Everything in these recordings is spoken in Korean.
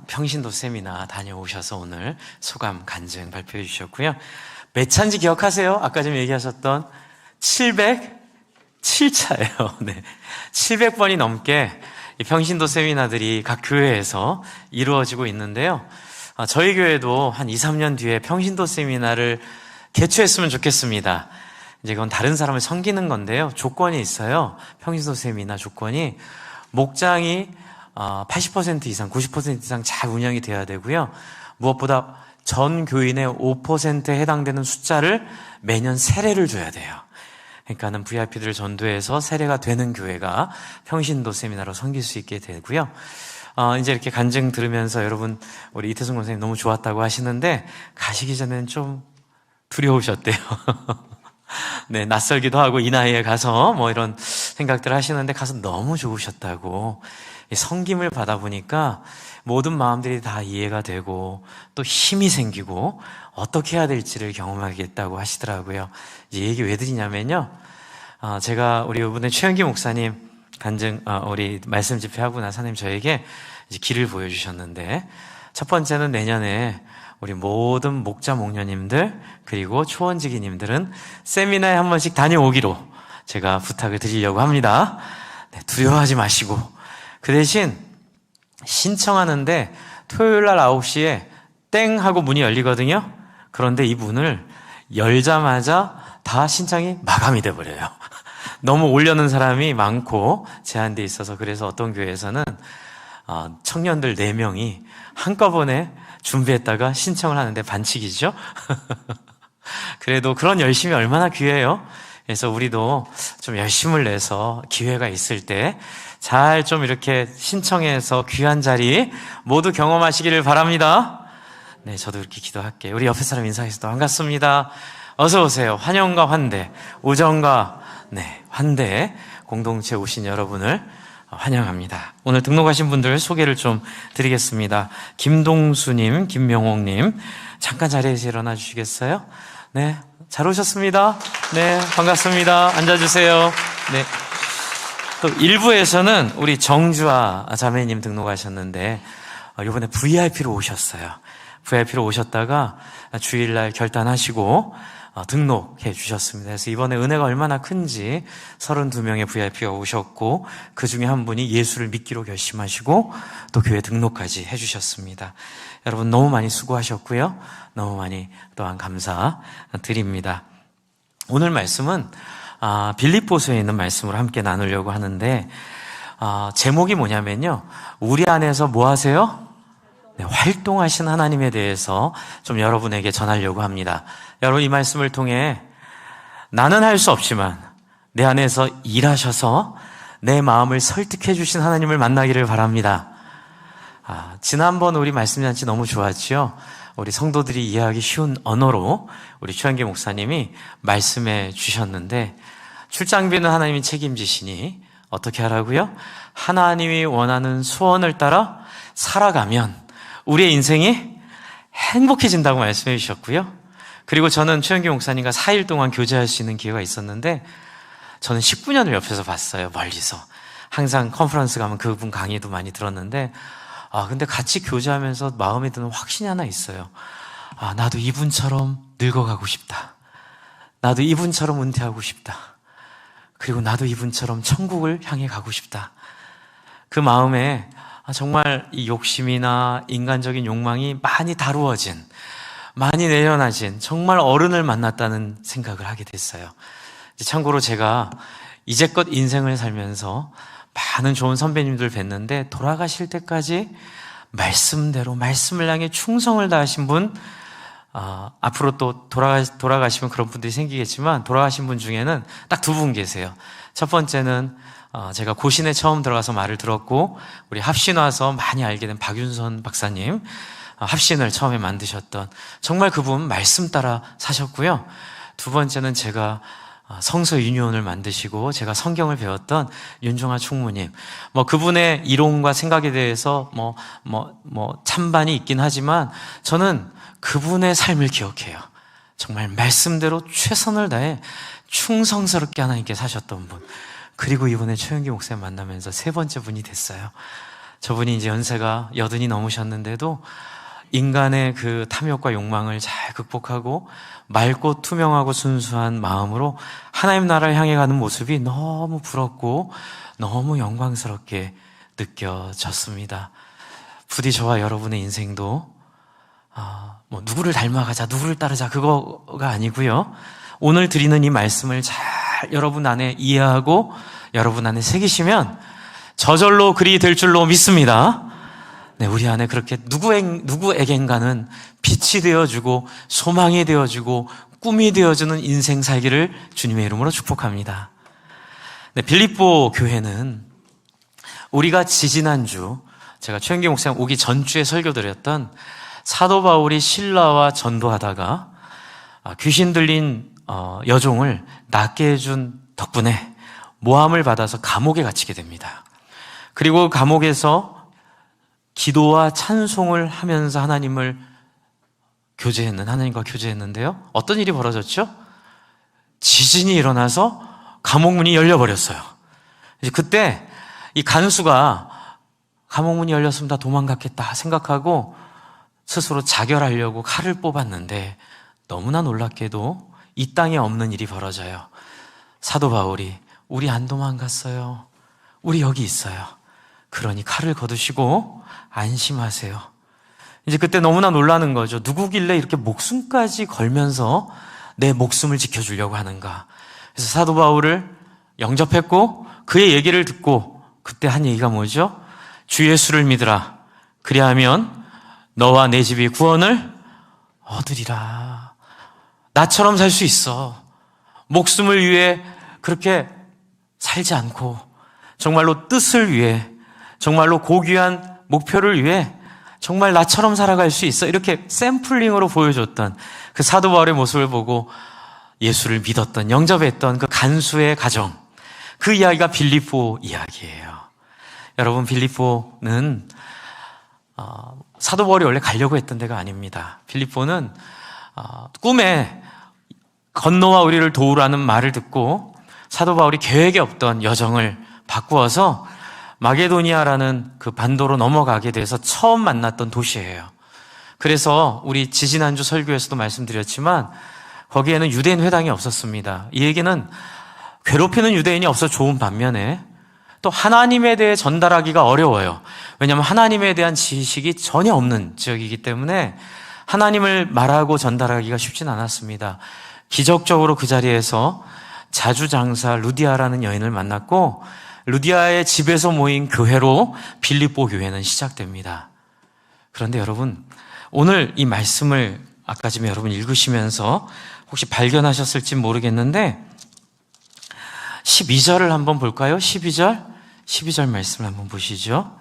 평신도 세미나 다녀오셔서 오늘 소감 간증 발표해 주셨고요. 몇 차인지 기억하세요? 아까 좀 얘기하셨던 707차예요. 네. 700번이 넘게 이 평신도 세미나들이 각 교회에서 이루어지고 있는데요. 저희 교회도 한 2, 3년 뒤에 평신도 세미나를 개최했으면 좋겠습니다. 이제 그건 다른 사람을 섬기는 건데요. 조건이 있어요. 평신도 세미나 조건이 목장이 80% 이상, 90% 이상 잘 운영이 돼야 되고요. 무엇보다 전 교인의 5%에 해당되는 숫자를 매년 세례를 줘야 돼요. 그러니까는 VIP들을 전도해서 세례가 되는 교회가 평신도 세미나로 섬길 수 있게 되고요. 이제 이렇게 간증 들으면서 여러분, 우리 이태성 권사님 너무 좋았다고 하시는데, 가시기 전에는 좀 두려우셨대요. 네, 낯설기도 하고, 이 나이에 가서 뭐 이런 생각들 하시는데, 가서 너무 좋으셨다고. 섬김을 받아보니까 모든 마음들이 다 이해가 되고, 또 힘이 생기고, 어떻게 해야 될지를 경험하겠다고 하시더라고요. 이 얘기 왜 드리냐면요. 제가 우리 이번에 최현기 목사님 간증, 우리 말씀 집회하고 나서 하나님 저에게 이제 길을 보여주셨는데, 첫 번째는 내년에 우리 모든 목자 목녀님들 그리고 초원지기님들은 세미나에 한 번씩 다녀오기로 제가 부탁을 드리려고 합니다. 네, 두려워하지 마시고 그 대신 신청하는데 토요일날 9시에 땡 하고 문이 열리거든요. 그런데 이 문을 열자마자 다 신청이 마감이 돼버려요. 너무 오려는 사람이 많고 제한돼 있어서. 그래서 어떤 교회에서는 청년들 4명이 한꺼번에 준비했다가 신청을 하는데 반칙이죠. 그래도 그런 열심이 얼마나 귀해요. 그래서 우리도 좀 열심을 내서 기회가 있을 때 잘 좀 이렇게 신청해서 귀한 자리 모두 경험하시기를 바랍니다. 네, 저도 이렇게 기도할게요. 우리 옆에 사람 인사해서 반갑습니다. 어서 오세요. 환영과 환대, 우정과 환대 공동체 오신 여러분을 환영합니다. 오늘 등록하신 분들 소개를 좀 드리겠습니다. 김동수님, 김명옥님, 잠깐 자리에서 일어나 주시겠어요? 네, 잘 오셨습니다. 네, 반갑습니다. 앉아주세요. 네. 또 1부에서는 우리 정주아 자매님 등록하셨는데, 이번에 VIP로 오셨어요. VIP로 오셨다가 주일날 결단하시고 등록해 주셨습니다. 그래서 이번에 은혜가 얼마나 큰지 32명의 VIP가 오셨고, 그 중에 한 분이 예수를 믿기로 결심하시고 또 교회 등록까지 해주셨습니다. 여러분 너무 많이 수고하셨고요. 너무 많이 또한 감사드립니다. 오늘 말씀은 빌립보서에 있는 말씀을 함께 나누려고 하는데, 제목이 뭐냐면요, 우리 안에서 뭐 하세요? 네, 활동하신 하나님에 대해서 좀 여러분에게 전하려고 합니다. 여러분, 이 말씀을 통해 나는 할 수 없지만 내 안에서 일하셔서 내 마음을 설득해 주신 하나님을 만나기를 바랍니다. 지난번 우리 말씀잔치 너무 좋았죠? 우리 성도들이 이해하기 쉬운 언어로 우리 최한기 목사님이 말씀해 주셨는데, 출장비는 하나님이 책임지시니 어떻게 하라고요? 하나님이 원하는 소원을 따라 살아가면 우리의 인생이 행복해진다고 말씀해 주셨고요. 그리고 저는 최현기 목사님과 4일 동안 교제할 수 있는 기회가 있었는데, 저는 19년을 옆에서 봤어요. 멀리서. 항상 컨퍼런스 가면 그분 강의도 많이 들었는데, 근데 같이 교제하면서 마음에 드는 확신이 하나 있어요. 나도 이분처럼 늙어가고 싶다. 나도 이분처럼 은퇴하고 싶다. 그리고 나도 이분처럼 천국을 향해 가고 싶다. 그 마음에 정말 이 욕심이나 인간적인 욕망이 많이 다루어진, 많이 내려놔진 정말 어른을 만났다는 생각을 하게 됐어요. 참고로 제가 이제껏 인생을 살면서 많은 좋은 선배님들 뵀는데, 돌아가실 때까지 말씀대로 말씀을 향해 충성을 다하신 분, 앞으로 또 돌아가시면 그런 분들이 생기겠지만, 돌아가신 분 중에는 딱 2분 계세요. 첫 번째는 제가 고신에 처음 들어가서 말을 들었고, 우리 합신 와서 많이 알게 된 박윤선 박사님, 합신을 처음에 만드셨던, 정말 그분 말씀 따라 사셨고요. 2번째는 제가 성서 유니온을 만드시고 제가 성경을 배웠던 윤종아 총무님, 그분의 이론과 생각에 대해서 찬반이 있긴 하지만 저는 그분의 삶을 기억해요. 정말 말씀대로 최선을 다해 충성스럽게 하나님께 사셨던 분. 그리고 이번에 최현기 목사님 만나면서 3번째 분이 됐어요. 저분이 이제 연세가 80이 넘으셨는데도 인간의 그 탐욕과 욕망을 잘 극복하고 맑고 투명하고 순수한 마음으로 하나님 나라를 향해 가는 모습이 너무 부럽고 너무 영광스럽게 느껴졌습니다. 부디 저와 여러분의 인생도 누구를 닮아가자, 누구를 따르자 그거가 아니고요. 오늘 드리는 이 말씀을 잘 여러분 안에 이해하고 여러분 안에 새기시면 저절로 그리 될 줄로 믿습니다. 네, 우리 안에 그렇게 누구에겐가는 빛이 되어주고 소망이 되어주고 꿈이 되어주는 인생 살기를 주님의 이름으로 축복합니다. 네, 빌립보 교회는 우리가 지지난주 제가 최영기 목사님 오기 전주에 설교드렸던 사도 바울이 신라와 전도하다가 귀신 들린 여종을 낫게 해준 덕분에 모함을 받아서 감옥에 갇히게 됩니다. 그리고 감옥에서 기도와 찬송을 하면서 하나님과 교제했는데요. 어떤 일이 벌어졌죠? 지진이 일어나서 감옥문이 열려버렸어요. 이제 그때 이 간수가 감옥문이 열렸으면 다 도망갔겠다 생각하고 스스로 자결하려고 칼을 뽑았는데 너무나 놀랍게도 이 땅에 없는 일이 벌어져요. 사도 바울이 우리 안 도망갔어요. 우리 여기 있어요. 그러니 칼을 거두시고 안심하세요. 이제 그때 너무나 놀라는 거죠. 누구길래 이렇게 목숨까지 걸면서 내 목숨을 지켜주려고 하는가. 그래서 사도 바울을 영접했고 그의 얘기를 듣고 그때 한 얘기가 뭐죠? 주 예수를 믿으라. 그리하면 너와 내 집이 구원을 얻으리라. 나처럼 살 수 있어. 목숨을 위해 그렇게 살지 않고 정말로 뜻을 위해 정말로 고귀한 목표를 위해 정말 나처럼 살아갈 수 있어. 이렇게 샘플링으로 보여줬던 그 사도 바울의 모습을 보고 예수를 믿었던, 영접했던 그 간수의 가정, 그 이야기가 빌립보 이야기예요. 여러분, 빌립보는 사도 바울이 원래 가려고 했던 데가 아닙니다. 빌립보는 꿈에 건너와 우리를 도우라는 말을 듣고 사도 바울이 계획에 없던 여정을 바꾸어서 마게도니아라는 그 반도로 넘어가게 돼서 처음 만났던 도시예요. 그래서 우리 지지난주 설교에서도 말씀드렸지만 거기에는 유대인 회당이 없었습니다. 이 얘기는 괴롭히는 유대인이 없어 좋은 반면에 또 하나님에 대해 전달하기가 어려워요. 왜냐하면 하나님에 대한 지식이 전혀 없는 지역이기 때문에 하나님을 말하고 전달하기가 쉽진 않았습니다. 기적적으로 그 자리에서 자주장사 루디아라는 여인을 만났고 루디아의 집에서 모인 교회로 빌립보 교회는 시작됩니다. 그런데 여러분, 오늘 이 말씀을 아까 전에 여러분 읽으시면서 혹시 발견하셨을지 모르겠는데 12절을 한번 볼까요? 12절 말씀을 한번 보시죠.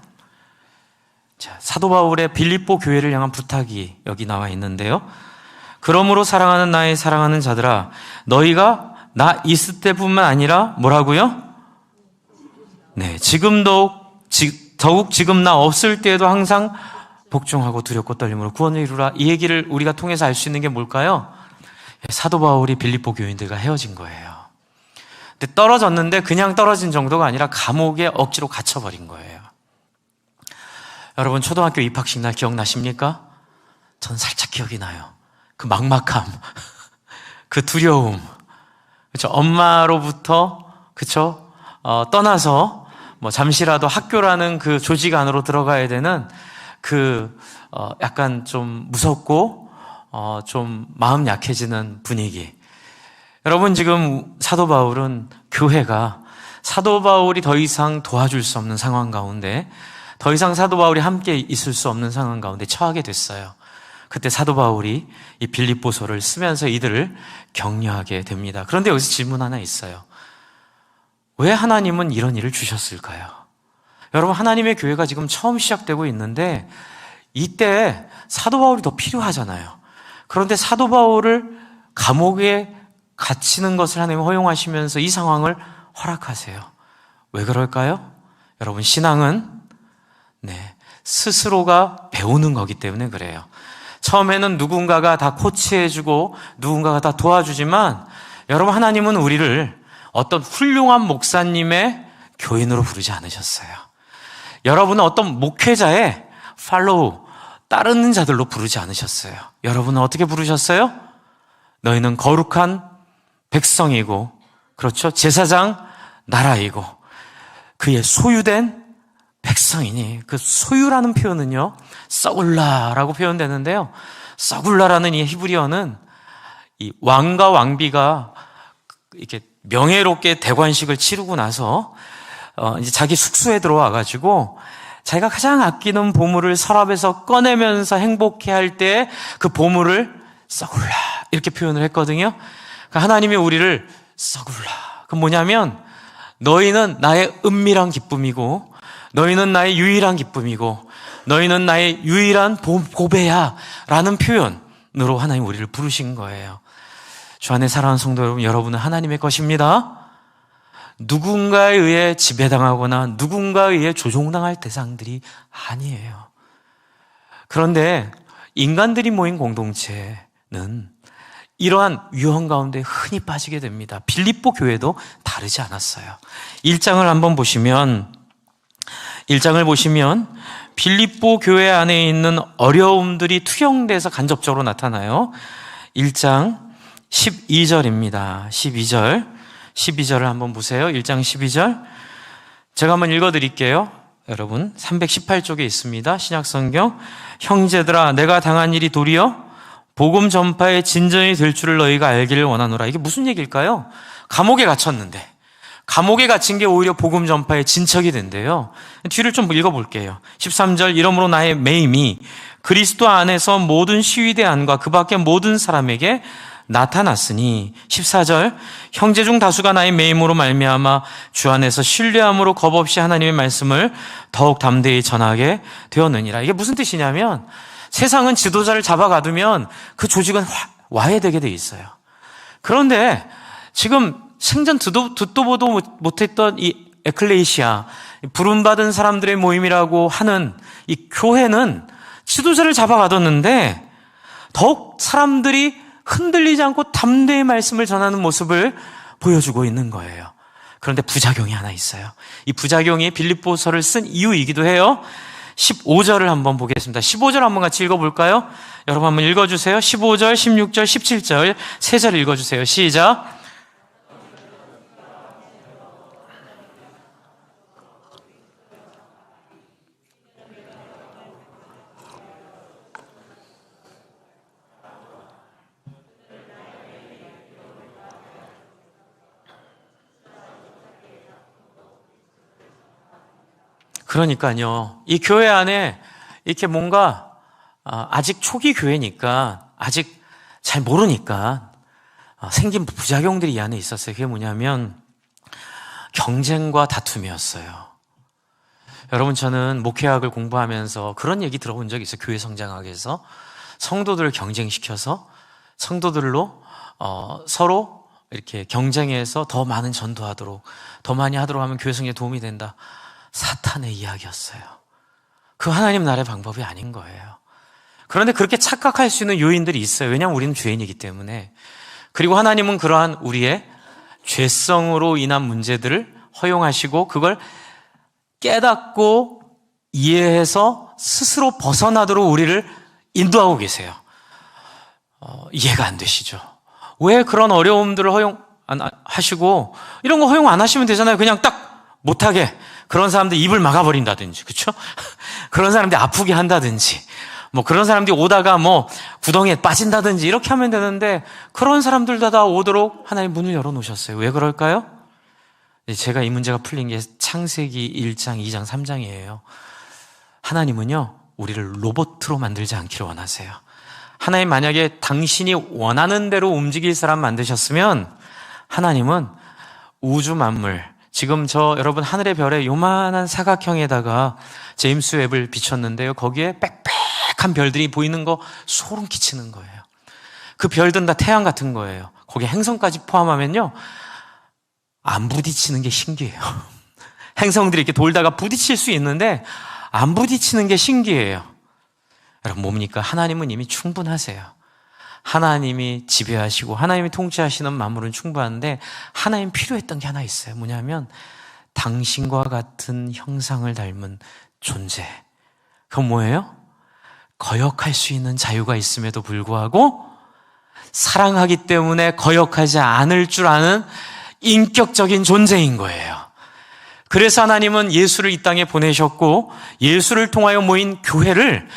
자, 사도 바울의 빌립보 교회를 향한 부탁이 여기 나와 있는데요. 그러므로 사랑하는 나의 사랑하는 자들아, 너희가 나 있을 때뿐만 아니라 뭐라고요? 네, 더욱 지금 나 없을 때에도 항상 복종하고 두렵고 떨림으로 구원을 이루라. 이 얘기를 우리가 통해서 알 수 있는 게 뭘까요? 사도 바울이 빌립보 교인들과 헤어진 거예요. 근데 떨어졌는데 그냥 떨어진 정도가 아니라 감옥에 억지로 갇혀버린 거예요. 여러분, 초등학교 입학식 날 기억나십니까? 전 살짝 기억이 나요. 그 막막함, 그 두려움, 그렇죠? 엄마로부터, 그렇죠? 떠나서 잠시라도 학교라는 그 조직 안으로 들어가야 되는 약간 좀 무섭고 좀 마음 약해지는 분위기. 여러분, 지금 사도 바울은 교회가 사도 바울이 더 이상 도와줄 수 없는 상황 가운데, 더 이상 사도 바울이 함께 있을 수 없는 상황 가운데 처하게 됐어요. 그때 사도 바울이 이 빌립보서를 쓰면서 이들을 격려하게 됩니다. 그런데 여기서 질문 하나 있어요. 왜 하나님은 이런 일을 주셨을까요? 여러분, 하나님의 교회가 지금 처음 시작되고 있는데 이때 사도 바울이 더 필요하잖아요. 그런데 사도 바울을 감옥에 갇히는 것을 하나님 허용하시면서 이 상황을 허락하세요. 왜 그럴까요? 여러분, 신앙은 스스로가 배우는 거기 때문에 그래요. 처음에는 누군가가 다 코치해주고 누군가가 다 도와주지만 여러분, 하나님은 우리를 어떤 훌륭한 목사님의 교인으로 부르지 않으셨어요. 여러분은 어떤 목회자의 팔로우, 따르는 자들로 부르지 않으셨어요. 여러분은 어떻게 부르셨어요? 너희는 거룩한 백성이고, 그렇죠? 제사장 나라이고, 그의 소유된 백성이니, 그 소유라는 표현은요, 서굴라라고 표현되는데요. 서굴라라는 이 히브리어는 이 왕과 왕비가 이렇게 명예롭게 대관식을 치르고 나서 이제 자기 숙소에 들어와 가지고 자기가 가장 아끼는 보물을 서랍에서 꺼내면서 행복해할 때 그 보물을 서굴라 이렇게 표현을 했거든요. 그러니까 하나님이 우리를 서굴라, 그 뭐냐면 너희는 나의 은밀한 기쁨이고, 너희는 나의 유일한 기쁨이고, 너희는 나의 유일한 보배야 라는 표현으로 하나님 우리를 부르신 거예요. 주 안에 사랑하는 성도 여러분, 여러분은 하나님의 것입니다. 누군가에 의해 지배당하거나 누군가에 의해 조종당할 대상들이 아니에요. 그런데 인간들이 모인 공동체는 이러한 위험 가운데 흔히 빠지게 됩니다. 빌립보 교회도 다르지 않았어요. 1장을 한번 보시면, 1장을 보시면 빌립보 교회 안에 있는 어려움들이 투영돼서 간접적으로 나타나요. 1장 12절입니다. 12절을 한번 보세요. 1장 12절. 제가 한번 읽어드릴게요. 여러분 318쪽에 있습니다. 신약성경. 형제들아, 내가 당한 일이 도리어 복음 전파의 진전이 될 줄을 너희가 알기를 원하노라. 이게 무슨 얘기일까요? 감옥에 갇혔는데, 감옥에 갇힌 게 오히려 복음 전파의 진척이 된대요. 뒤를 좀 읽어볼게요. 13절. 이러므로 나의 매임이 그리스도 안에서 모든 시위대 안과 그 밖의 모든 사람에게 나타났으니. 14절. 형제 중 다수가 나의 매임으로 말미암아 주 안에서 신뢰함으로 겁없이 하나님의 말씀을 더욱 담대히 전하게 되었느니라. 이게 무슨 뜻이냐면, 세상은 지도자를 잡아가두면 그 조직은 와해되게 돼 있어요. 그런데 지금 생전 듣도 보도 못했던 이 에클레시아, 부름받은 사람들의 모임이라고 하는 이 교회는 지도자를 잡아가뒀는데 더욱 사람들이 흔들리지 않고 담대히 말씀을 전하는 모습을 보여주고 있는 거예요. 그런데 부작용이 하나 있어요. 이 부작용이 빌립보서를 쓴 이유이기도 해요. 15절을 한번 보겠습니다. 15절 한번 같이 읽어볼까요? 여러분 한번 읽어주세요. 15절, 16절, 17절 세 절 읽어주세요. 시작. 그러니까요, 이 교회 안에 이렇게 뭔가 아직 초기 교회니까, 아직 잘 모르니까 생긴 부작용들이 이 안에 있었어요. 그게 뭐냐면 경쟁과 다툼이었어요. 여러분, 저는 목회학을 공부하면서 그런 얘기 들어본 적이 있어요. 교회 성장학에서 성도들을 경쟁시켜서 성도들로 서로 이렇게 경쟁해서 더 많은 전도하도록, 더 많이 하도록 하면 교회 성장에 도움이 된다. 사탄의 이야기였어요. 그 하나님 나라의 방법이 아닌 거예요. 그런데 그렇게 착각할 수 있는 요인들이 있어요. 왜냐하면 우리는 죄인이기 때문에. 그리고 하나님은 그러한 우리의 죄성으로 인한 문제들을 허용하시고 그걸 깨닫고 이해해서 스스로 벗어나도록 우리를 인도하고 계세요. 이해가 안 되시죠? 왜 그런 어려움들을 허용 안 하시고, 이런 거 허용 안 하시면 되잖아요. 그냥 딱 못하게 그런 사람들 입을 막아버린다든지, 그렇죠? 그런 사람들 아프게 한다든지, 뭐 그런 사람들이 오다가 뭐 구덩이에 빠진다든지 이렇게 하면 되는데, 그런 사람들도 다 오도록 하나님 문을 열어놓으셨어요. 왜 그럴까요? 제가 이 문제가 풀린 게 창세기 1장, 2장, 3장이에요. 하나님은요, 우리를 로봇으로 만들지 않기를 원하세요. 하나님 만약에 당신이 원하는 대로 움직일 사람 만드셨으면 하나님은 우주 만물, 지금 여러분 하늘의 별에 요만한 사각형에다가 제임스 웹을 비췄는데요. 거기에 빽빽한 별들이 보이는 거 소름 끼치는 거예요. 그 별들은 다 태양 같은 거예요. 거기에 행성까지 포함하면요, 안 부딪히는 게 신기해요. 행성들이 이렇게 돌다가 부딪힐 수 있는데 안 부딪히는 게 신기해요. 여러분, 뭡니까? 하나님은 이미 충분하세요. 하나님이 지배하시고 하나님이 통치하시는 만물은 충분한데, 하나님 필요했던 게 하나 있어요. 뭐냐면 당신과 같은 형상을 닮은 존재. 그건 뭐예요? 거역할 수 있는 자유가 있음에도 불구하고 사랑하기 때문에 거역하지 않을 줄 아는 인격적인 존재인 거예요. 그래서 하나님은 예수를 이 땅에 보내셨고 예수를 통하여 모인 교회를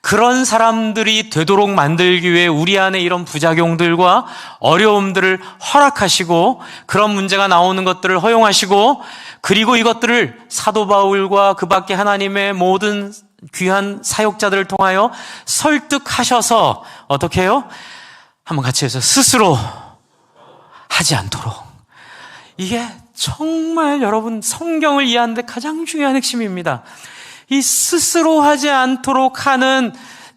그런 사람들이 되도록 만들기 위해 우리 안에 이런 부작용들과 어려움들을 허락하시고 그런 문제가 나오는 것들을 허용하시고 그리고 이것들을 사도 바울과 그 밖에 하나님의 모든 귀한 사역자들을 통하여 설득하셔서 어떻게 해요? 한번 같이 해서 스스로 하지 않도록. 이게 정말 여러분 성경을 이해하는 데 가장 중요한 핵심입니다. 이 스스로 하지 않도록 하는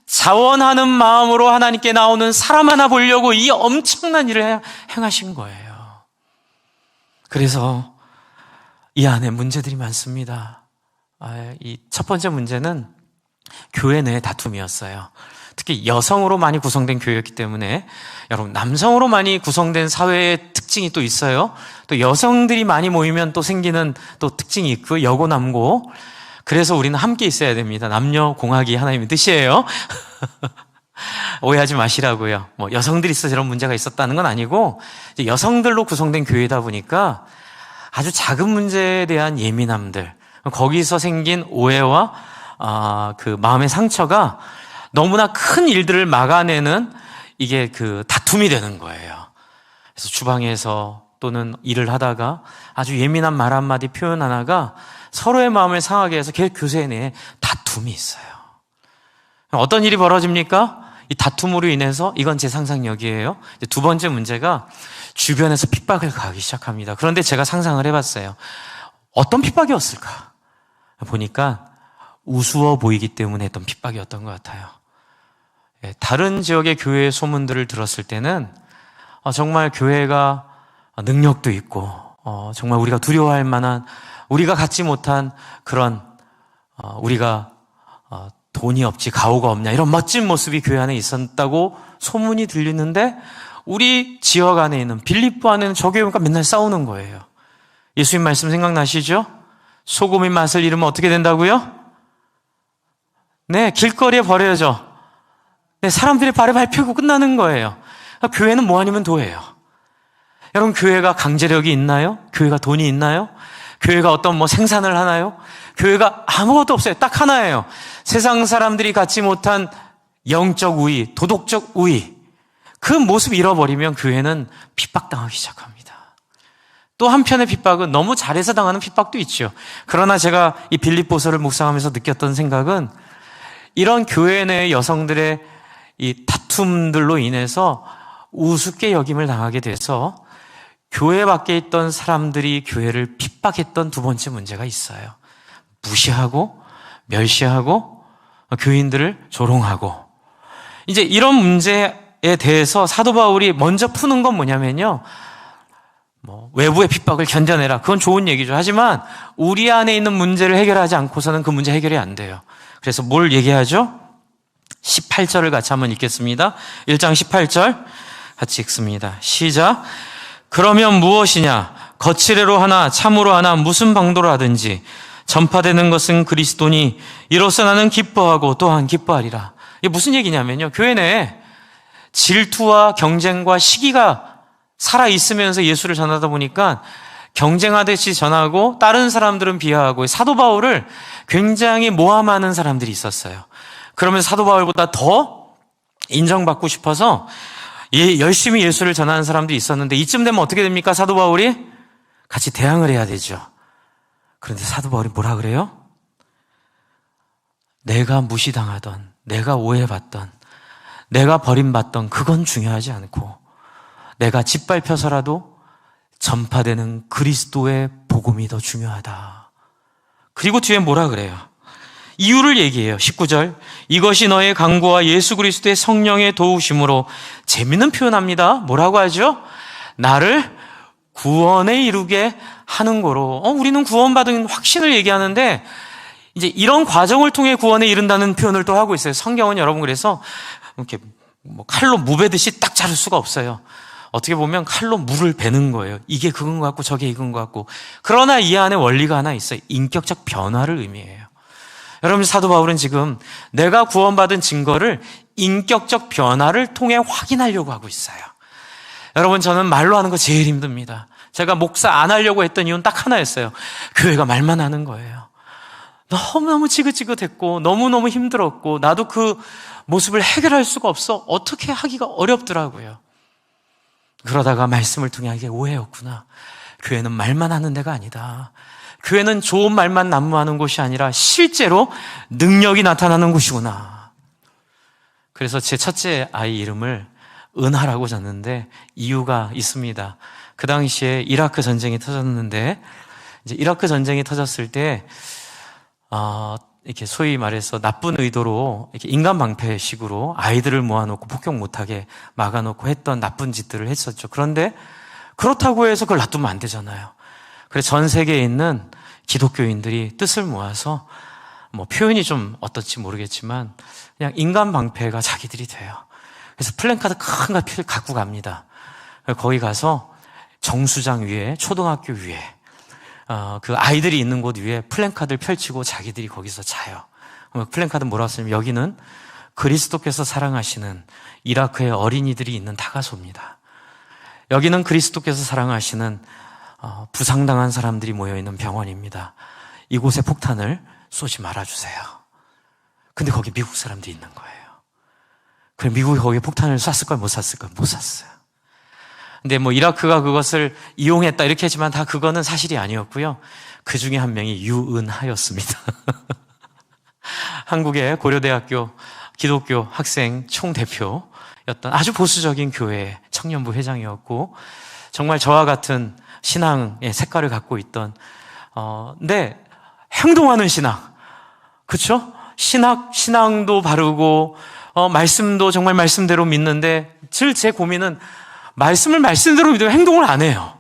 자원하는 마음으로 하나님께 나오는 사람 하나 보려고 이 엄청난 일을 행하신 거예요. 그래서 이 안에 문제들이 많습니다. 이 첫 번째 문제는 교회 내의 다툼이었어요. 특히 여성으로 많이 구성된 교회였기 때문에 여러분 남성으로 많이 구성된 사회의 특징이 또 있어요. 또 여성들이 많이 모이면 또 생기는 또 특징이 있고 여고 남고. 그래서 우리는 함께 있어야 됩니다. 남녀 공학이 하나님의 뜻이에요. 오해하지 마시라고요. 뭐 여성들이 있어서 이런 문제가 있었다는 건 아니고 이제 여성들로 구성된 교회다 보니까 아주 작은 문제에 대한 예민함들, 거기서 생긴 오해와 그 마음의 상처가 너무나 큰 일들을 막아내는 이게 그 다툼이 되는 거예요. 그래서 주방에서 또는 일을 하다가 아주 예민한 말 한마디 표현 하나가 서로의 마음을 상하게 해서 교회 내에 다툼이 있어요. 어떤 일이 벌어집니까? 이 다툼으로 인해서 이건 제 상상력이에요. 두 번째 문제가 주변에서 핍박을 가기 시작합니다. 그런데 제가 상상을 해봤어요. 어떤 핍박이었을까? 보니까 우스워 보이기 때문에 했던 핍박이었던 것 같아요. 다른 지역의 교회의 소문들을 들었을 때는 정말 교회가 능력도 있고 정말 우리가 두려워할 만한 우리가 갖지 못한 그런 우리가 돈이 없지 가오가 없냐 이런 멋진 모습이 교회 안에 있었다고 소문이 들리는데 우리 지역 안에 있는 빌립보 안에는 저 교회가 맨날 싸우는 거예요. 예수님 말씀 생각나시죠? 소금의 맛을 잃으면 어떻게 된다고요? 네, 길거리에 버려져. 네, 사람들이 발에 밟히고 끝나는 거예요. 그러니까 교회는 뭐 아니면 도예요. 여러분 교회가 강제력이 있나요? 교회가 돈이 있나요? 교회가 어떤 뭐 생산을 하나요? 교회가 아무것도 없어요. 딱 하나예요. 세상 사람들이 갖지 못한 영적 우위, 도덕적 우위. 그 모습 잃어버리면 교회는 핍박당하기 시작합니다. 또 한편의 핍박은 너무 잘해서 당하는 핍박도 있죠. 그러나 제가 이 빌립보서를 묵상하면서 느꼈던 생각은 이런 교회 내 여성들의 이 다툼들로 인해서 우습게 여김을 당하게 돼서 교회 밖에 있던 사람들이 교회를 핍박했던 두 번째 문제가 있어요. 무시하고 멸시하고 교인들을 조롱하고. 이제 이런 문제에 대해서 사도 바울이 먼저 푸는 건 뭐냐면요. 외부의 핍박을 견뎌내라. 그건 좋은 얘기죠. 하지만 우리 안에 있는 문제를 해결하지 않고서는 그 문제 해결이 안 돼요. 그래서 뭘 얘기하죠? 18절을 같이 한번 읽겠습니다. 1장 18절 같이 읽습니다. 시작. 그러면 무엇이냐? 거칠애로 하나 참으로 하나 무슨 방도로 하든지 전파되는 것은 그리스도니 이로써 나는 기뻐하고 또한 기뻐하리라. 이게 무슨 얘기냐면요. 교회 내에 질투와 경쟁과 시기가 살아있으면서 예수를 전하다 보니까 경쟁하듯이 전하고 다른 사람들은 비하하고 사도 바울을 굉장히 모함하는 사람들이 있었어요. 그러면 사도 바울보다 더 인정받고 싶어서 열심히 예수를 전하는 사람들이 있었는데 이쯤 되면 어떻게 됩니까? 사도 바울이 같이 대항을 해야 되죠. 그런데 사도 바울이 뭐라 그래요? 내가 무시당하던, 내가 오해받던, 내가 버림받던 그건 중요하지 않고 내가 짓밟혀서라도 전파되는 그리스도의 복음이 더 중요하다. 그리고 뒤에 뭐라 그래요? 이유를 얘기해요. 19절. 이것이 너의 강구와 예수 그리스도의 성령의 도우심으로. 재밌는 표현합니다. 뭐라고 하죠? 나를 구원에 이르게 하는 거로. 우리는 구원받은 확신을 얘기하는데 이제 이런 과정을 통해 구원에 이른다는 표현을 또 하고 있어요. 성경은 여러분 그래서 이렇게 칼로 무베듯이 딱 자를 수가 없어요. 어떻게 보면 칼로 물을 베는 거예요. 이게 그건 것 같고 저게 이건 것 같고. 그러나 이 안에 원리가 하나 있어요. 인격적 변화를 의미해요. 여러분, 사도 바울은 지금 내가 구원받은 증거를 인격적 변화를 통해 확인하려고 하고 있어요. 여러분, 저는 말로 하는 거 제일 힘듭니다. 제가 목사 안 하려고 했던 이유는 딱 하나였어요. 교회가 말만 하는 거예요. 너무너무 지긋지긋했고 너무너무 힘들었고 나도 그 모습을 해결할 수가 없어 어떻게 하기가 어렵더라고요. 그러다가 말씀을 통해 이게 오해였구나. 교회는 말만 하는 데가 아니다. 교회는 좋은 말만 난무하는 곳이 아니라 실제로 능력이 나타나는 곳이구나. 그래서 제 첫째 아이 이름을 은하라고 졌는데 이유가 있습니다. 그 당시에 이라크 전쟁이 터졌는데 이제 이라크 전쟁이 터졌을 때 이렇게 소위 말해서 나쁜 의도로 이렇게 인간 방패식으로 아이들을 모아놓고 폭격 못하게 막아놓고 했던 나쁜 짓들을 했었죠. 그런데 그렇다고 해서 그걸 놔두면 안 되잖아요. 그래서 전 세계에 있는 기독교인들이 뜻을 모아서 뭐 표현이 좀 어떨지 모르겠지만 그냥 인간 방패가 자기들이 돼요. 그래서 플랜카드 큰 거 갖고 갑니다. 거기 가서 정수장 위에 초등학교 위에 그 아이들이 있는 곳 위에 플랜카드를 펼치고 자기들이 거기서 자요. 플랜카드 뭐라고 쓰냐면 여기는 그리스도께서 사랑하시는 이라크의 어린이들이 있는 다가소입니다. 여기는 그리스도께서 사랑하시는 부상당한 사람들이 모여있는 병원입니다. 이곳에 폭탄을 쏘지 말아주세요. 근데 거기 미국 사람들이 있는 거예요. 그럼 미국이 거기에 폭탄을 쐈을까요? 못 쐈을까요? 못 쐈어요. 근데 뭐 이라크가 그것을 이용했다 이렇게 했지만 다 그거는 사실이 아니었고요. 그 중에 한 명이 유은하였습니다. 한국의 고려대학교 기독교 학생 총대표였던 아주 보수적인 교회 청년부 회장이었고 정말 저와 같은 신앙의 색깔을 갖고 있던 근데 행동하는 신앙, 그렇죠? 신앙도 바르고 말씀도 정말 말씀대로 믿는데 늘 제 고민은 말씀을 말씀대로 믿으면 행동을 안 해요.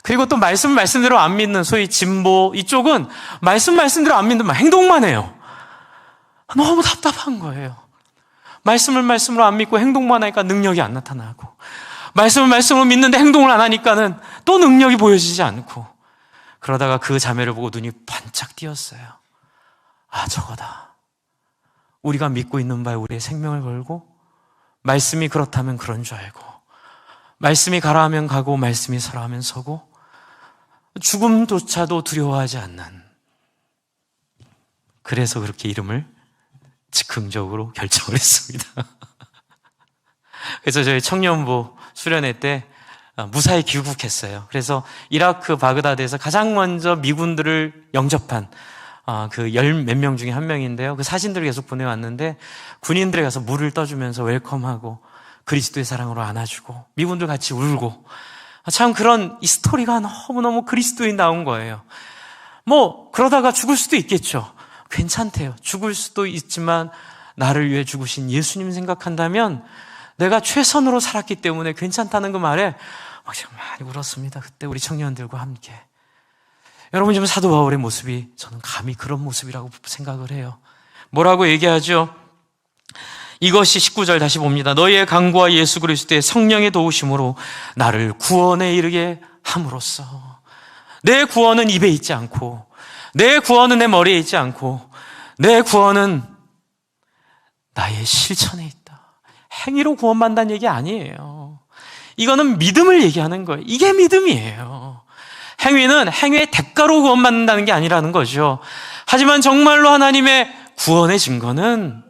그리고 또 말씀을 말씀대로 안 믿는 소위 진보 이쪽은 말씀대로 안 믿으면 행동만 해요. 너무 답답한 거예요. 말씀으로 안 믿고 행동만 하니까 능력이 안 나타나고 말씀으로 믿는데 행동을 안 하니까는 또 능력이 보여지지 않고 그러다가 그 자매를 보고 눈이 반짝 띄었어요. 아, 저거다. 우리가 믿고 있는 바에 우리의 생명을 걸고 말씀이 그렇다면 그런 줄 알고 말씀이 가라 하면 가고 말씀이 서라 하면 서고 죽음조차도 두려워하지 않는, 그래서 그렇게 이름을 즉흥적으로 결정을 했습니다. 그래서 저희 청년부 수련회 때 무사히 귀국했어요. 그래서 이라크 바그다드에서 가장 먼저 미군들을 영접한 그 열 몇 명 중에 한 명인데요. 그 사진들을 계속 보내왔는데 군인들에 가서 물을 떠주면서 웰컴하고 그리스도의 사랑으로 안아주고 미군들 같이 울고 참 그런 이 스토리가 너무너무 그리스도인 나온 거예요. 뭐 그러다가 죽을 수도 있겠죠. 괜찮대요. 죽을 수도 있지만 나를 위해 죽으신 예수님 생각한다면 내가 최선으로 살았기 때문에 괜찮다는 그 말에 막 정말 많이 울었습니다. 그때 우리 청년들과 함께. 여러분, 지금 사도 바울의 모습이 저는 감히 그런 모습이라고 생각을 해요. 뭐라고 얘기하죠? 이것이 19절 다시 봅니다. 너희의 강구와 예수 그리스도의 성령의 도우심으로 나를 구원에 이르게 함으로써. 내 구원은 입에 있지 않고 내 구원은 내 머리에 있지 않고 내 구원은 나의 실천에 있다. 행위로 구원받는다는 얘기 아니에요. 이거는 믿음을 얘기하는 거예요. 이게 믿음이에요. 행위는 행위의 대가로 구원받는다는 게 아니라는 거죠. 하지만 정말로 하나님의 구원의 증거는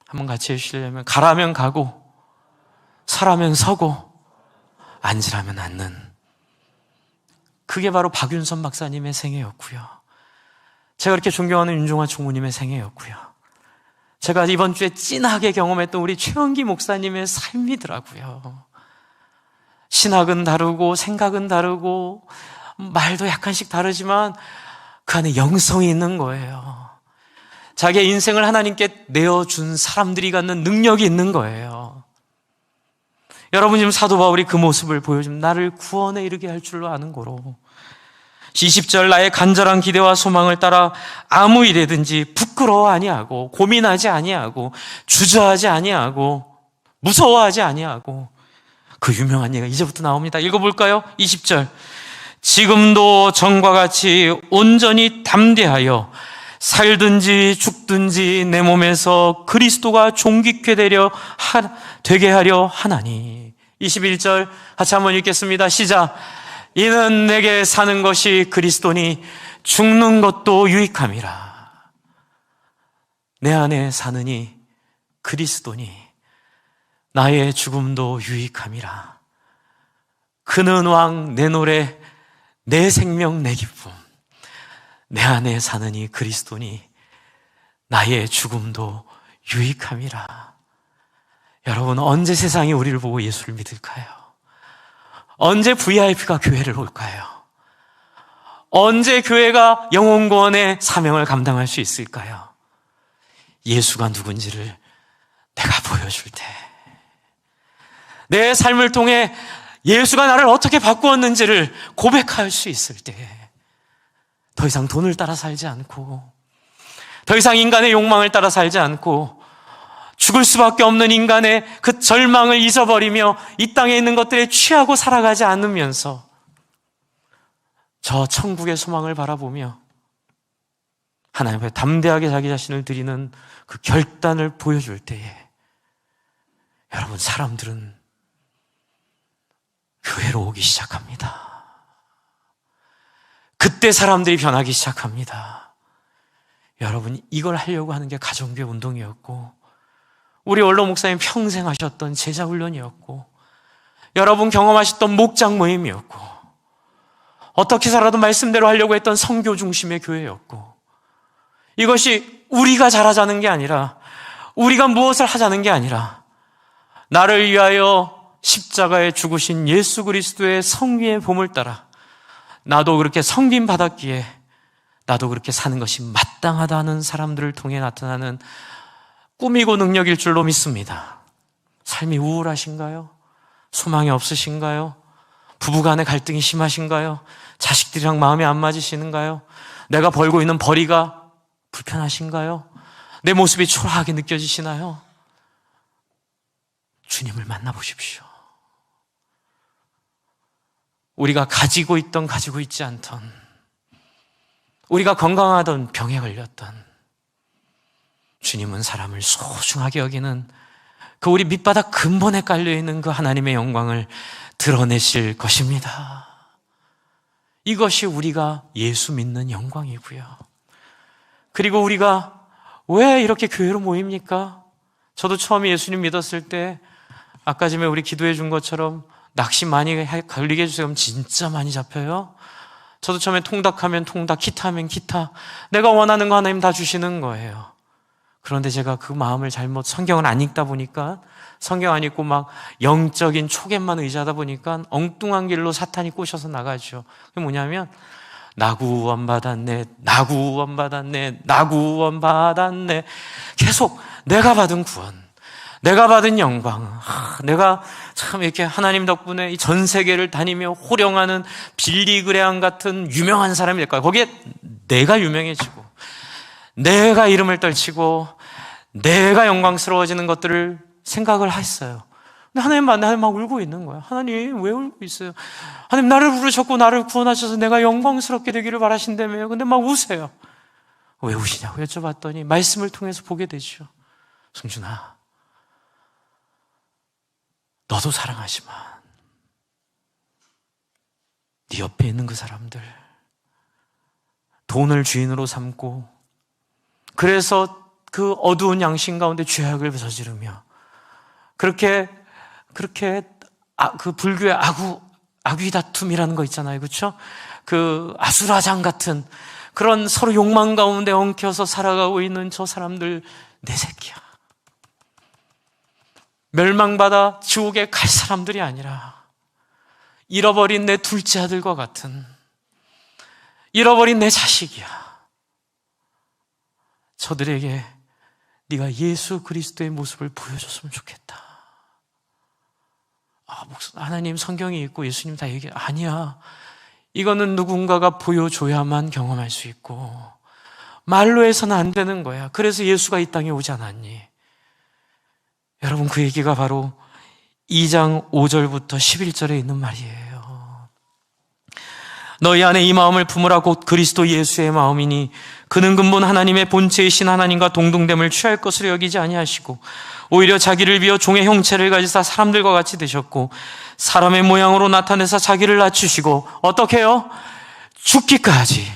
한번 같이 해주시려면 가라면 가고 서라면 서고 앉으라면 앉는, 그게 바로 박윤선 박사님의 생애였고요. 제가 그렇게 존경하는 윤종환 총무님의 생애였고요. 제가 이번 주에 찐하게 경험했던 우리 최원기 목사님의 삶이더라고요. 신학은 다르고 생각은 다르고 말도 약간씩 다르지만 그 안에 영성이 있는 거예요. 자기의 인생을 하나님께 내어준 사람들이 갖는 능력이 있는 거예요. 여러분, 지금 사도 바울이 그 모습을 보여주면 나를 구원에 이르게 할 줄로 아는 거로 20절 나의 간절한 기대와 소망을 따라 아무 일에든지 부끄러워 아니하고 고민하지 아니하고 주저하지 아니하고 무서워하지 아니하고, 그 유명한 얘기가 이제부터 나옵니다. 읽어볼까요? 20절 지금도 전과 같이 온전히 담대하여 살든지 죽든지 내 몸에서 그리스도가 존귀케 되게 하려 하나니. 21절 같이 한번 읽겠습니다. 시작. 이는 내게 사는 것이 그리스도니 죽는 것도 유익함이라. 내 안에 사느니 그리스도니 나의 죽음도 유익함이라. 그는 왕 내 노래 내 생명 내 기쁨. 내 안에 사느니 그리스도니 나의 죽음도 유익함이라. 여러분, 언제 세상이 우리를 보고 예수를 믿을까요? 언제 VIP가 교회를 올까요? 언제 교회가 영혼구원의 사명을 감당할 수 있을까요? 예수가 누군지를 내가 보여줄 때, 내 삶을 통해 예수가 나를 어떻게 바꾸었는지를 고백할 수 있을 때, 더 이상 돈을 따라 살지 않고, 더 이상 인간의 욕망을 따라 살지 않고, 죽을 수밖에 없는 인간의 그 절망을 잊어버리며 이 땅에 있는 것들에 취하고 살아가지 않으면서 저 천국의 소망을 바라보며 하나님 앞에 담대하게 자기 자신을 드리는 그 결단을 보여줄 때에, 여러분, 사람들은 교회로 오기 시작합니다. 그때 사람들이 변하기 시작합니다. 여러분, 이걸 하려고 하는 게 가정교회 운동이었고, 우리 원로 목사님 평생 하셨던 제자훈련이었고, 여러분 경험하셨던 목장 모임이었고, 어떻게 살아도 말씀대로 하려고 했던 선교 중심의 교회였고, 이것이 우리가 잘하자는 게 아니라, 우리가 무엇을 하자는 게 아니라, 나를 위하여 십자가에 죽으신 예수 그리스도의 성위의 봄을 따라 나도 그렇게 성김 받았기에 나도 그렇게 사는 것이 마땅하다는 사람들을 통해 나타나는 꿈이고 능력일 줄로 믿습니다. 삶이 우울하신가요? 소망이 없으신가요? 부부간의 갈등이 심하신가요? 자식들이랑 마음이 안 맞으시는가요? 내가 벌고 있는 벌이가 불편하신가요? 내 모습이 초라하게 느껴지시나요? 주님을 만나보십시오. 우리가 가지고 있던 가지고 있지 않던, 우리가 건강하던 병에 걸렸던, 주님은 사람을 소중하게 여기는 그 우리 밑바닥 근본에 깔려있는 그 하나님의 영광을 드러내실 것입니다. 이것이 우리가 예수 믿는 영광이고요. 그리고 우리가 왜 이렇게 교회로 모입니까? 저도 처음에 예수님 믿었을 때 아까 전에 우리 기도해 준 것처럼 낚시 많이 걸리게 해주세요. 그럼 진짜 많이 잡혀요. 저도 처음에 통닭하면 통닭, 기타하면 기타, 내가 원하는 거 하나님 다 주시는 거예요. 그런데 제가 그 마음을 잘못, 성경을 안 읽다 보니까, 성경 안 읽고 막 영적인 초계만 의지하다 보니까 엉뚱한 길로 사탄이 꼬셔서 나가죠. 그게 뭐냐면 나 구원 받았네, 나 구원 받았네, 나 구원 받았네. 계속 내가 받은 구원, 내가 받은 영광, 내가 참 이렇게 하나님 덕분에 이 전 세계를 다니며 호령하는 빌리 그레함 같은 유명한 사람이 될 거야. 거기에 내가 유명해지고, 내가 이름을 떨치고, 내가 영광스러워지는 것들을 생각을 했어요. 근데 하나님 만나면 막 울고 있는 거야. 하나님 왜 울고 있어요? 하나님 나를 부르셨고 나를 구원하셔서 내가 영광스럽게 되기를 바라신다며요. 근데 막 우세요. 왜 우시냐고 여쭤봤더니 말씀을 통해서 보게 되죠. 승준아, 너도 사랑하지만 네 옆에 있는 그 사람들, 돈을 주인으로 삼고 그래서 그 어두운 양심 가운데 죄악을 저지르며 그렇게 그 불교의 아귀다툼이라는 거 있잖아요. 그렇죠? 그 아수라장 같은 그런 서로 욕망 가운데 엉켜서 살아가고 있는 저 사람들, 내 새끼야. 멸망받아 지옥에 갈 사람들이 아니라 잃어버린 내 둘째 아들과 같은, 잃어버린 내 자식이야. 저들에게 네가 예수 그리스도의 모습을 보여줬으면 좋겠다. 하나님 성경이 있고 예수님 다 얘기해. 아니야. 이거는 누군가가 보여줘야만 경험할 수 있고 말로 해서는 안 되는 거야. 그래서 예수가 이 땅에 오지 않았니? 여러분, 그 얘기가 바로 2장 5절부터 11절에 있는 말이에요. 너희 안에 이 마음을 품으라. 곧 그리스도 예수의 마음이니 그는 근본 하나님의 본체이신 하나님과 동등됨을 취할 것으로 여기지 아니하시고 오히려 자기를 비어 종의 형체를 가지사 사람들과 같이 되셨고 사람의 모양으로 나타내사 자기를 낮추시고 어떻게 해요? 죽기까지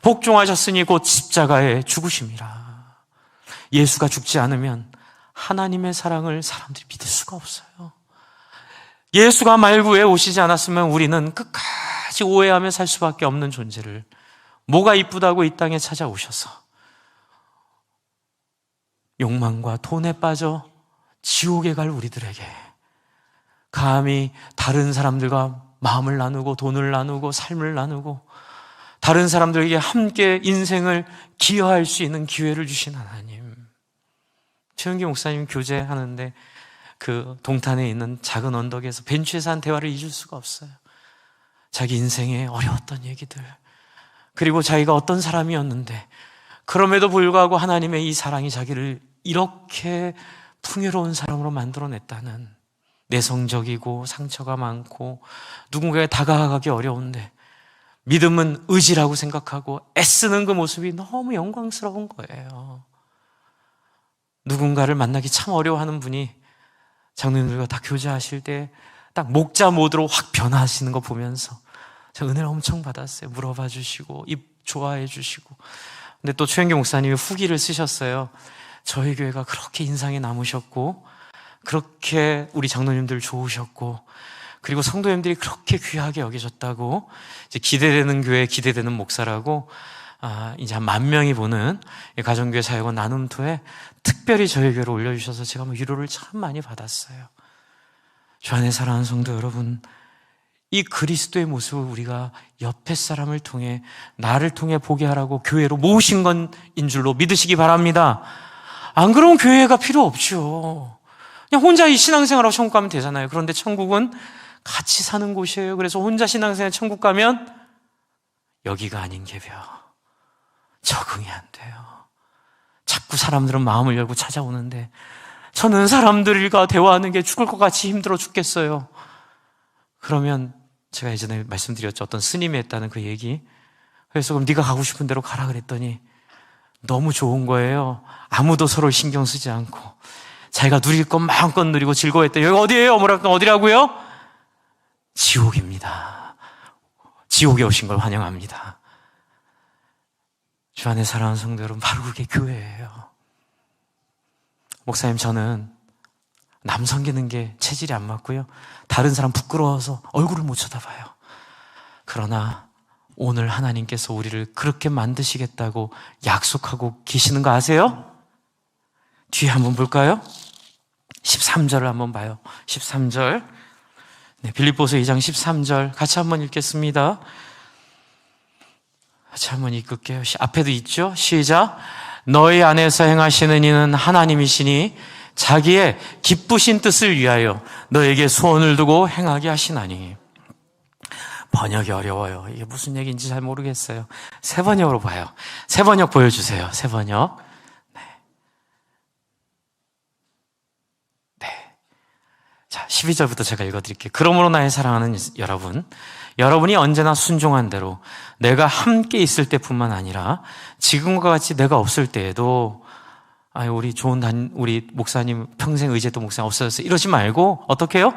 복종하셨으니 곧 십자가에 죽으심이라. 예수가 죽지 않으면 하나님의 사랑을 사람들이 믿을 수가 없어요. 예수가 말구에 오시지 않았으면 우리는 끝까지 오해하며 살 수밖에 없는 존재를 뭐가 이쁘다고 이 땅에 찾아오셔서 욕망과 돈에 빠져 지옥에 갈 우리들에게 감히 다른 사람들과 마음을 나누고 돈을 나누고 삶을 나누고 다른 사람들에게 함께 인생을 기여할 수 있는 기회를 주신 하나님. 최은기 목사님 교제하는데 그 동탄에 있는 작은 언덕에서 벤치에서 한 대화를 잊을 수가 없어요. 자기 인생에 어려웠던 얘기들, 그리고 자기가 어떤 사람이었는데 그럼에도 불구하고 하나님의 이 사랑이 자기를 이렇게 풍요로운 사람으로 만들어냈다는, 내성적이고 상처가 많고 누군가에 다가가기 어려운데 믿음은 의지라고 생각하고 애쓰는 그 모습이 너무 영광스러운 거예요. 누군가를 만나기 참 어려워하는 분이 장로님들과 다 교제하실 때 딱 목자 모드로 확 변화하시는 거 보면서 제가 은혜를 엄청 받았어요. 물어봐 주시고 입 좋아해 주시고. 근데 또 최현기 목사님이 후기를 쓰셨어요. 저희 교회가 그렇게 인상이 남으셨고 그렇게 우리 장로님들 좋으셨고 그리고 성도님들이 그렇게 귀하게 여기셨다고, 이제 기대되는 교회, 기대되는 목사라고 이제 한 10,000명이 보는 가정교회 사역원 나눔토에 특별히 저희 교회로 올려주셔서 제가 위로를 참 많이 받았어요. 주 안에 사랑하는 성도 여러분, 이 그리스도의 모습을 우리가 옆에 사람을 통해, 나를 통해 보게 하라고 교회로 모으신 건인 줄로 믿으시기 바랍니다. 안 그러면 교회가 필요 없죠. 그냥 혼자 이 신앙생활하고 천국 가면 되잖아요. 그런데 천국은 같이 사는 곳이에요. 그래서 혼자 신앙생활 천국 가면 여기가 아닌 개벼 적응이 안 돼요. 자꾸 사람들은 마음을 열고 찾아오는데 저는 사람들과 대화하는 게 죽을 것 같이 힘들어 죽겠어요. 그러면 제가 예전에 말씀드렸죠. 어떤 스님이 했다는 그 얘기. 그래서 그럼 네가 가고 싶은 대로 가라 그랬더니 너무 좋은 거예요. 아무도 서로 신경 쓰지 않고 자기가 누릴 건 마음껏 누리고 즐거워했대요. 여기 어디예요? 뭐랄까 어디라고요? 지옥입니다. 지옥에 오신 걸 환영합니다. 주 안에 사랑하는 성도 여러분, 바로 그게 교회예요. 목사님, 저는 남 섬기는 게 체질이 안 맞고요. 다른 사람 부끄러워서 얼굴을 못 쳐다봐요. 그러나 오늘 하나님께서 우리를 그렇게 만드시겠다고 약속하고 계시는 거 아세요? 뒤에 한번 볼까요? 13절을 한번 봐요. 13절. 네, 빌립보서 2장 13절 같이 한번 읽겠습니다. 같이 한번 읽을게요. 앞에도 있죠? 시작. 너희 안에서 행하시는 이는 하나님이시니 자기의 기쁘신 뜻을 위하여 너에게 소원을 두고 행하게 하시나니. 번역이 어려워요. 이게 무슨 얘기인지 잘 모르겠어요. 새 번역으로 봐요. 새 번역 보여주세요. 새 번역. 자, 12절부터 제가 읽어드릴게요. 그러므로 나의 사랑하는 여러분, 여러분이 언제나 순종한 대로 내가 함께 있을 때뿐만 아니라 지금과 같이 내가 없을 때에도 우리 좋은 우리 목사님 평생 의제도 목사님 없어졌어요 이러지 말고 어떻게 해요?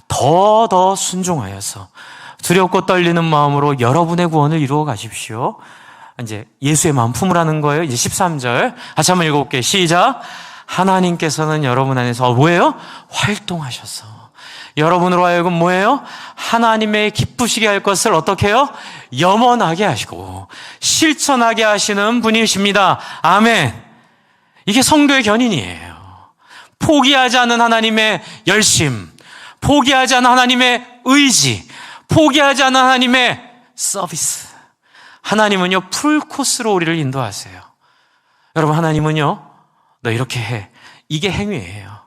더 순종하여서 두렵고 떨리는 마음으로 여러분의 구원을 이루어 가십시오. 이제 예수의 마음 품으라는 거예요. 이제 13절 같이 한번 읽어볼게요. 시작. 하나님께서는 여러분 안에서 뭐예요? 활동하셔서 여러분으로 하여금 뭐예요? 하나님의 기쁘시게 할 것을 어떻게 해요? 염원하게 하시고 실천하게 하시는 분이십니다. 아멘. 이게 성도의 견인이에요. 포기하지 않는 하나님의 열심, 포기하지 않는 하나님의 의지, 포기하지 않는 하나님의 서비스. 하나님은요 풀코스로 우리를 인도하세요. 여러분, 하나님은요 너 이렇게 해. 이게 행위예요.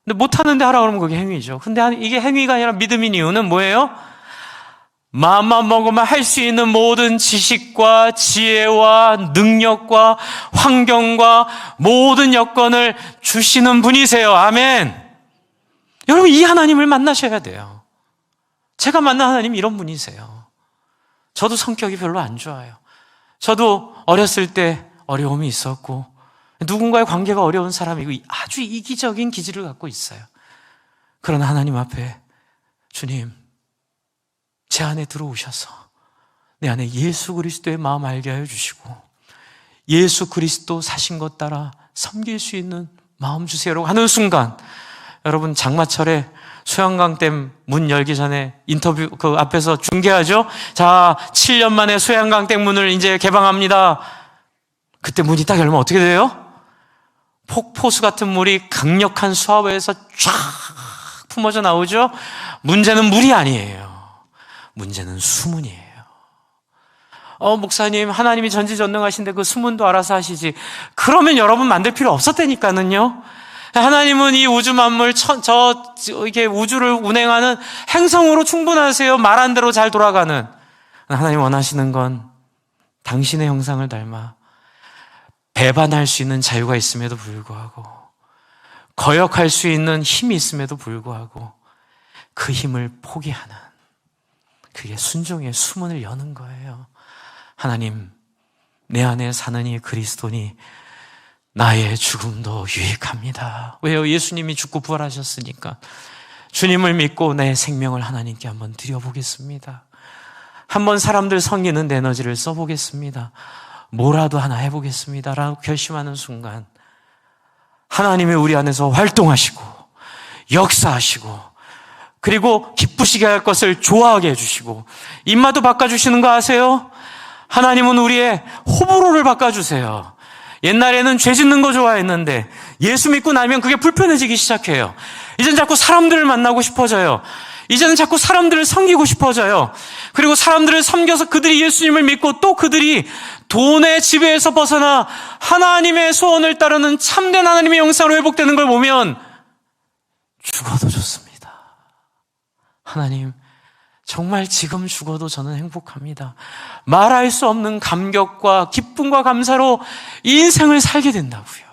근데 못하는데 하라 그러면 그게 행위죠. 근데 이게 행위가 아니라 믿음인 이유는 뭐예요? 마음만 먹으면 할 수 있는 모든 지식과 지혜와 능력과 환경과 모든 여건을 주시는 분이세요. 아멘. 여러분, 이 하나님을 만나셔야 돼요. 제가 만난 하나님 이런 분이세요. 저도 성격이 별로 안 좋아요. 저도 어렸을 때 어려움이 있었고 누군가의 관계가 어려운 사람이고 아주 이기적인 기질을 갖고 있어요. 그러나 하나님 앞에 주님, 제 안에 들어오셔서 내 안에 예수 그리스도의 마음 알게 하여 주시고 예수 그리스도 사신 것 따라 섬길 수 있는 마음 주세요라고 하는 순간, 여러분 장마철에 소양강댐 문 열기 전에 인터뷰 그 앞에서 중계하죠. 자, 7년 만에 소양강댐 문을 이제 개방합니다. 그때 문이 딱 열면 어떻게 돼요? 폭포수 같은 물이 강력한 수하에서 쫙 품어져 나오죠. 문제는 물이 아니에요. 문제는 수문이에요. 목사님, 하나님이 전지전능하신데 그 수문도 알아서 하시지. 그러면 여러분 만들 필요 없었다니까는요. 하나님은 이 우주 만물, 이게 우주를 운행하는 행성으로 충분하세요. 말한 대로 잘 돌아가는. 하나님 원하시는 건 당신의 형상을 닮아 배반할 수 있는 자유가 있음에도 불구하고, 거역할 수 있는 힘이 있음에도 불구하고 그 힘을 포기하는, 그게 순종의 수문을 여는 거예요. 하나님, 내 안에 사는 이 그리스도니 나의 죽음도 유익합니다. 왜요? 예수님이 죽고 부활하셨으니까. 주님을 믿고 내 생명을 하나님께 한번 드려보겠습니다. 한번 사람들 섬기는 에너지를 써보겠습니다. 뭐라도 하나 해보겠습니다 라고 결심하는 순간 하나님이 우리 안에서 활동하시고 역사하시고, 그리고 기쁘시게 할 것을 좋아하게 해주시고, 입맛도 바꿔주시는 거 아세요? 하나님은 우리의 호불호를 바꿔주세요. 옛날에는 죄 짓는 거 좋아했는데 예수 믿고 나면 그게 불편해지기 시작해요. 이젠 자꾸 사람들을 만나고 싶어져요. 이제는 자꾸 사람들을 섬기고 싶어져요. 그리고 사람들을 섬겨서 그들이 예수님을 믿고 또 그들이 돈의 지배에서 벗어나 하나님의 소원을 따르는 참된 하나님의 영상으로 회복되는 걸 보면 죽어도 좋습니다. 하나님, 정말 지금 죽어도 저는 행복합니다. 말할 수 없는 감격과 기쁨과 감사로 이 인생을 살게 된다고요.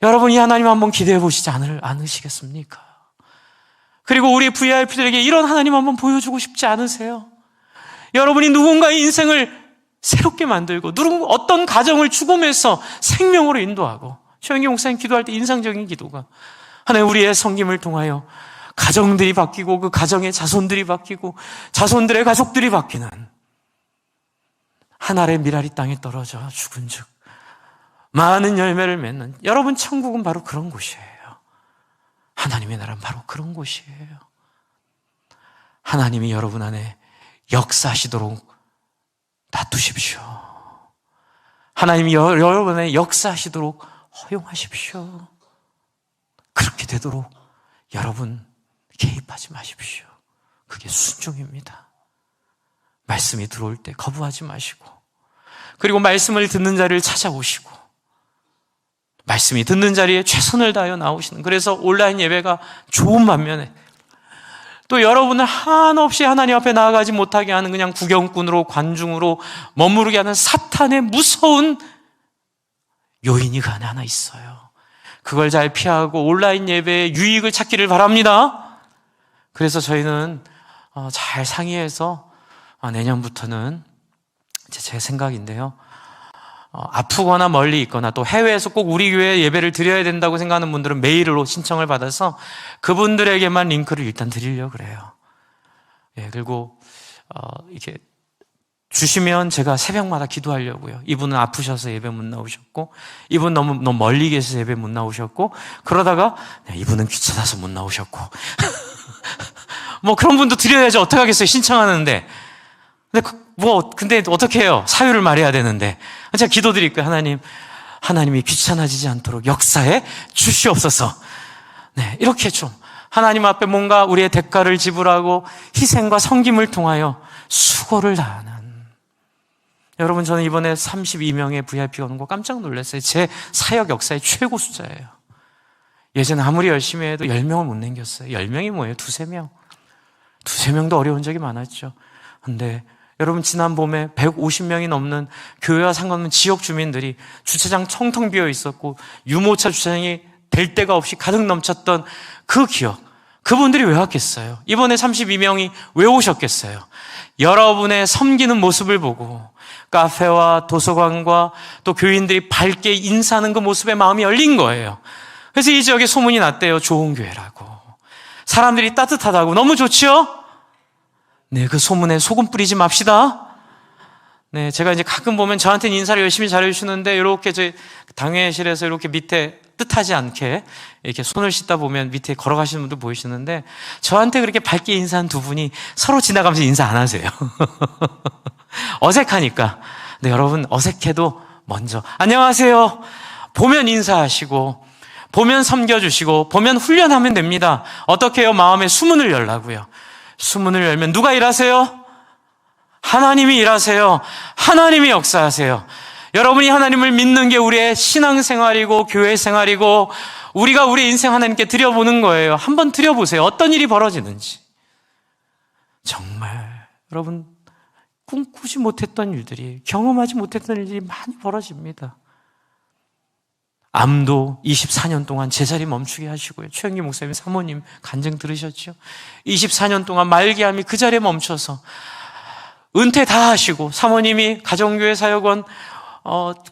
여러분, 이 하나님 한번 기대해 보시지 않으시겠습니까? 그리고 우리 VIP들에게 이런 하나님 한번 보여주고 싶지 않으세요? 여러분이 누군가의 인생을 새롭게 만들고 어떤 가정을 죽음에서 생명으로 인도하고, 최영기 목사님 기도할 때 인상적인 기도가, 하나님, 우리의 섬김을 통하여 가정들이 바뀌고 그 가정의 자손들이 바뀌고 자손들의 가족들이 바뀌는, 한 알의 밀알이 땅에 떨어져 죽은 즉 많은 열매를 맺는, 여러분 천국은 바로 그런 곳이에요. 하나님의 나라는 바로 그런 곳이에요. 하나님이 여러분 안에 역사하시도록 놔두십시오. 하나님이 여러분 안에 역사하시도록 허용하십시오. 그렇게 되도록 여러분 개입하지 마십시오. 그게 순종입니다. 말씀이 들어올 때 거부하지 마시고, 그리고 말씀을 듣는 자리를 찾아오시고, 말씀이 듣는 자리에 최선을 다하여 나오시는, 그래서 온라인 예배가 좋은 반면에 또 여러분을 한없이 하나님 앞에 나아가지 못하게 하는 그냥 구경꾼으로 관중으로 머무르게 하는 사탄의 무서운 요인이 그 안에 하나 있어요. 그걸 잘 피하고 온라인 예배의 유익을 찾기를 바랍니다. 그래서 저희는 잘 상의해서 내년부터는 제 생각인데요, 아프거나 멀리 있거나 또 해외에서 꼭 우리 교회에 예배를 드려야 된다고 생각하는 분들은 메일로 신청을 받아서 그분들에게만 링크를 일단 드리려고 그래요. 예, 그리고 이렇게 주시면 제가 새벽마다 기도하려고요. 이분은 아프셔서 예배 못 나오셨고, 이분 너무 멀리 계셔서 예배 못 나오셨고, 그러다가 이분은 귀찮아서 못 나오셨고 뭐 그런 분도 드려야지 어떡하겠어요, 신청하는데. 근데 어떻게 해요? 사유를 말해야 되는데. 제가 기도드릴게요. 하나님이 귀찮아지지 않도록 역사에 주시옵소서. 네, 이렇게 좀 하나님 앞에 뭔가 우리의 대가를 지불하고 희생과 섬김을 통하여 수고를 다하는. 여러분, 저는 이번에 32명의 VIP가 오는 거 깜짝 놀랐어요. 제 사역 역사의 최고 숫자예요. 예전에 아무리 열심히 해도 10명을 못 남겼어요. 10명이 뭐예요? 두세 명. 두세 명도 어려운 적이 많았죠. 근데 여러분, 지난 봄에 150명이 넘는 교회와 상관없는 지역 주민들이 주차장 텅텅 비어 있었고 유모차 주차장이 될 데가 없이 가득 넘쳤던 그 기억, 그분들이 왜 왔겠어요? 이번에 32명이 왜 오셨겠어요? 여러분의 섬기는 모습을 보고 카페와 도서관과 또 교인들이 밝게 인사하는 그 모습에 마음이 열린 거예요. 그래서 이 지역에 소문이 났대요. 좋은 교회라고. 사람들이 따뜻하다고. 너무 좋지요? 네, 그 소문에 소금 뿌리지 맙시다. 네, 제가 이제 가끔 보면 저한테는 인사를 열심히 잘해주시는데 이렇게 저희 당회실에서 이렇게 밑에 뜻하지 않게 이렇게 손을 씻다 보면 밑에 걸어가시는 분들 보이시는데 저한테 그렇게 밝게 인사한 두 분이 서로 지나가면서 인사 안 하세요. 어색하니까. 근데 여러분 어색해도 먼저 안녕하세요. 보면 인사하시고 보면 섬겨주시고 보면 훈련하면 됩니다. 어떻게 해요? 마음에 수문을 열라고요. 수문을 열면 누가 일하세요? 하나님이 일하세요. 하나님이 역사하세요. 여러분이 하나님을 믿는 게 우리의 신앙생활이고 교회 생활이고 우리가 우리 인생 하나님께 드려보는 거예요. 한번 드려보세요. 어떤 일이 벌어지는지. 정말 여러분 꿈꾸지 못했던 일들이, 경험하지 못했던 일들이 많이 벌어집니다. 암도 24년 동안 제자리 멈추게 하시고요. 최영기 목사님 사모님 간증 들으셨죠? 24년 동안 말기암이 그 자리에 멈춰서 은퇴 다 하시고 사모님이 가정교회 사역원,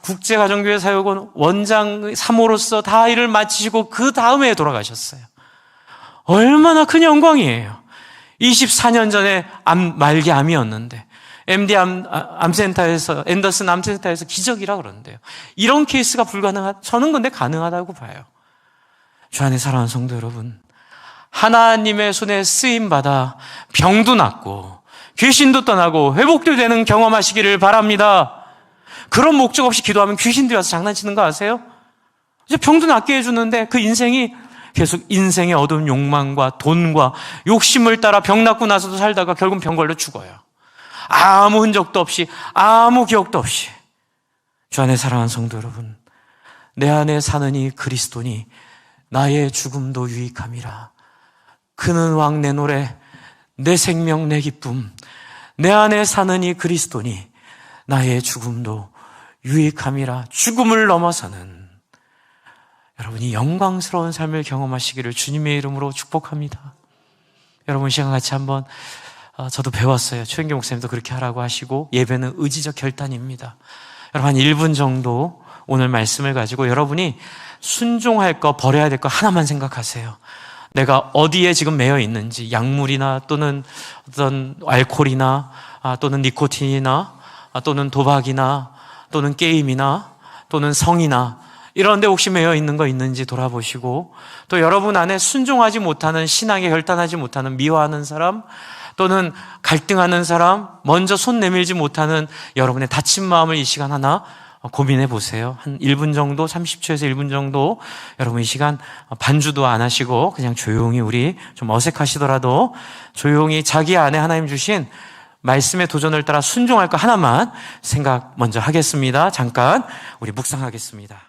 국제가정교회 사역원 원장 사모로서 다 일을 마치시고 그 다음에 돌아가셨어요. 얼마나 큰 영광이에요. 24년 전에 말기암이었는데 MD 암센터에서, 앤더슨 암센터에서 기적이라 그러는데요. 이런 케이스가 저는 근데 가능하다고 봐요. 주 안에 사랑하는 성도 여러분, 하나님의 손에 쓰임받아 병도 낫고 귀신도 떠나고 회복도 되는 경험하시기를 바랍니다. 그런 목적 없이 기도하면 귀신들이 와서 장난치는 거 아세요? 이제 병도 낫게 해주는데 그 인생이 계속 인생의 어두운 욕망과 돈과 욕심을 따라 병 낫고 나서도 살다가 결국 병 걸려 죽어요. 아무 흔적도 없이, 아무 기억도 없이. 주 안에 사랑하는 성도 여러분, 내 안에 사느니 그리스도니 나의 죽음도 유익함이라. 그는 왕 내 노래, 내 생명 내 기쁨. 내 안에 사느니 그리스도니 나의 죽음도 유익함이라. 죽음을 넘어서는 여러분이 영광스러운 삶을 경험하시기를 주님의 이름으로 축복합니다. 여러분 시간 같이 한번, 저도 배웠어요. 최은경 목사님도 그렇게 하라고 하시고, 예배는 의지적 결단입니다. 여러분 한 1분 정도 오늘 말씀을 가지고 여러분이 순종할 거, 버려야 될 거 하나만 생각하세요. 내가 어디에 지금 매여 있는지, 약물이나 또는 어떤 알코올이나 또는 니코틴이나 또는 도박이나 또는 게임이나 또는 성이나 이런 데 혹시 매여 있는 거 있는지 돌아보시고, 또 여러분 안에 순종하지 못하는, 신앙에 결단하지 못하는, 미워하는 사람 또는 갈등하는 사람, 먼저 손 내밀지 못하는 여러분의 다친 마음을 이 시간 하나 고민해 보세요. 한 1분 정도, 30초에서 1분 정도 여러분 이 시간 반주도 안 하시고 그냥 조용히, 우리 좀 어색하시더라도 조용히 자기 안에 하나님 주신 말씀의 도전을 따라 순종할 거 하나만 생각 먼저 하겠습니다. 잠깐 우리 묵상하겠습니다.